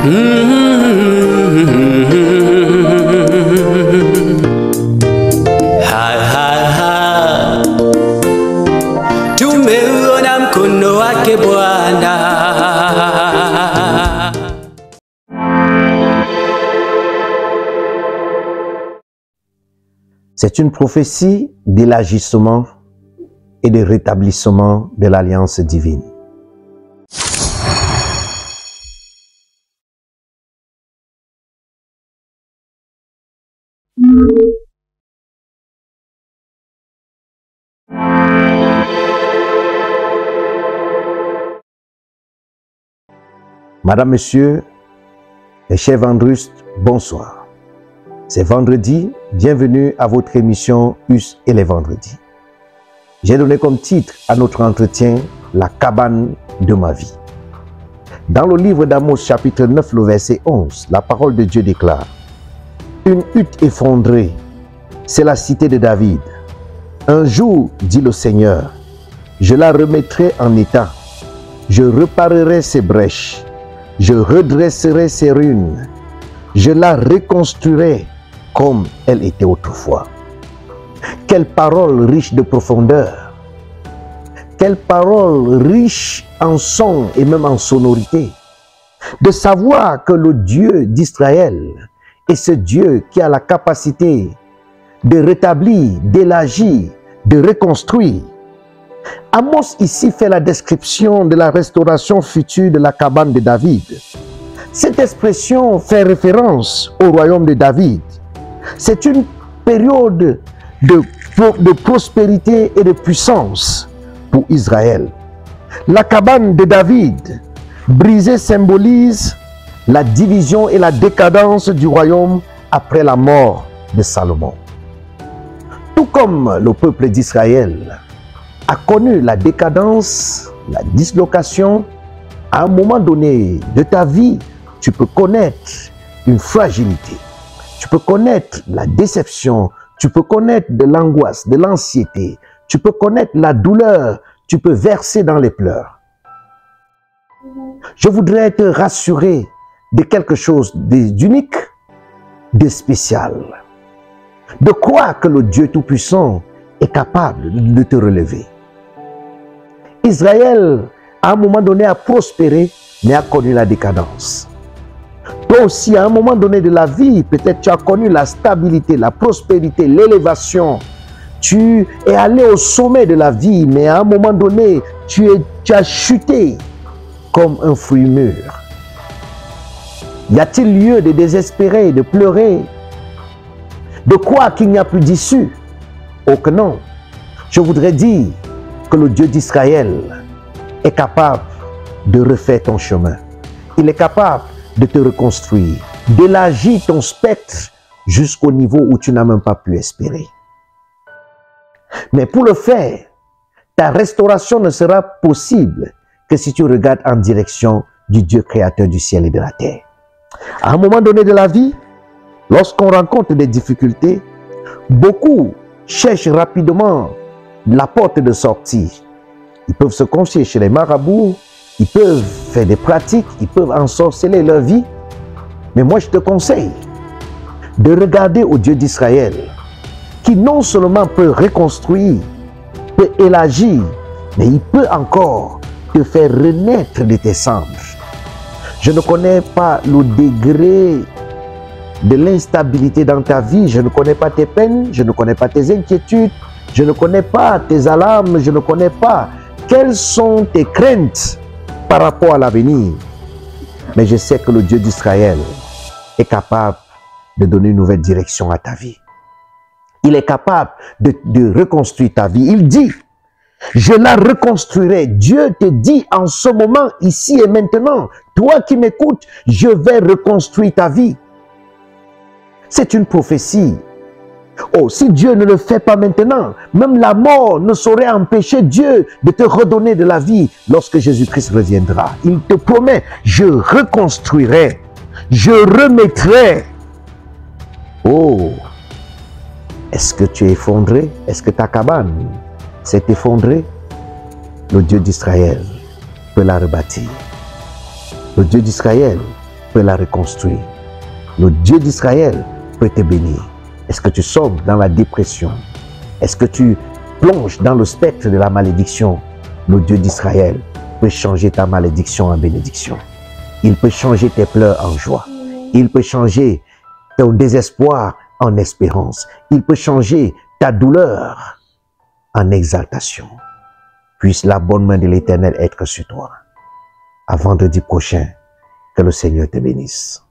Tumeona mkono wake Bwana. C'est une prophétie d'élargissement et de rétablissement de l'alliance divine. Madame, Monsieur, les chers Vendrustes, bonsoir. C'est vendredi, bienvenue à votre émission Us et les vendredis. J'ai donné comme titre à notre entretien « La cabane de ma vie ». Dans le livre d'Amos chapitre 9, le verset 11, la parole de Dieu déclare « Une hutte effondrée, c'est la cité de David. Un jour, dit le Seigneur, je la remettrai en état. Je réparerai ses brèches. Je redresserai ses ruines. Je la reconstruirai comme elle était autrefois. » Quelle parole riche de profondeur. Quelle parole riche en son et même en sonorité. De savoir que le Dieu d'Israël est ce Dieu qui a la capacité de rétablir, d'élargir, de reconstruire. Amos ici fait la description de la restauration future de la cabane de David. Cette expression fait référence au royaume de David. C'est une période de prospérité et de puissance pour Israël. La cabane de David, brisée, symbolise la division et la décadence du royaume après la mort de Salomon. Tout comme le peuple d'Israël a connu la décadence, la dislocation, à un moment donné de ta vie, tu peux connaître une fragilité. Tu peux connaître la déception, tu peux connaître de l'angoisse, de l'anxiété, tu peux connaître la douleur, tu peux verser dans les pleurs. Je voudrais te rassurer de quelque chose d'unique, de spécial. De croire que le Dieu Tout-Puissant est capable de te relever. Israël, à un moment donné, a prospéré, mais a connu la décadence. Toi aussi, à un moment donné de la vie, peut-être tu as connu la stabilité, la prospérité, l'élévation. Tu es allé au sommet de la vie, mais à un moment donné, tu as chuté comme un fruit mûr. Y a-t-il lieu de désespérer, de pleurer, de croire qu'il n'y a plus d'issue? Oh que non. Je voudrais dire que le Dieu d'Israël est capable de refaire ton chemin. Il est capable de te reconstruire, d'élargir ton spectre jusqu'au niveau où tu n'as même pas pu espérer. Mais pour le faire, ta restauration ne sera possible que si tu regardes en direction du Dieu créateur du ciel et de la terre. À un moment donné de la vie, lorsqu'on rencontre des difficultés, beaucoup cherchent rapidement la porte de sortie. Ils peuvent se confier chez les marabouts, ils peuvent faire des pratiques, ils peuvent ensorceler leur vie. Mais moi, je te conseille de regarder au Dieu d'Israël, qui non seulement peut reconstruire, peut élargir, mais il peut encore te faire renaître de tes cendres. Je ne connais pas le degré de l'instabilité dans ta vie, je ne connais pas tes peines, je ne connais pas tes inquiétudes, je ne connais pas tes alarmes, je ne connais pas quelles sont tes craintes par rapport à l'avenir. Mais je sais que le Dieu d'Israël est capable de donner une nouvelle direction à ta vie. Il est capable de reconstruire ta vie. Il dit, je la reconstruirai. Dieu te dit en ce moment, ici et maintenant, toi qui m'écoutes, je vais reconstruire ta vie. C'est une prophétie. Oh, si Dieu ne le fait pas maintenant, même la mort ne saurait empêcher Dieu de te redonner de la vie lorsque Jésus-Christ reviendra. Il te promet, je reconstruirai, je remettrai. Oh, est-ce que tu es effondré? Est-ce que ta cabane s'est effondrée? Le Dieu d'Israël peut la rebâtir. Le Dieu d'Israël peut la reconstruire. Le Dieu d'Israël peut te bénir. Est-ce que tu sombres dans la dépression? Est-ce que tu plonges dans le spectre de la malédiction? Le Dieu d'Israël peut changer ta malédiction en bénédiction. Il peut changer tes pleurs en joie. Il peut changer ton désespoir en espérance. Il peut changer ta douleur en exaltation. Puisse la bonne main de l'Éternel être sur toi. À vendredi prochain, que le Seigneur te bénisse.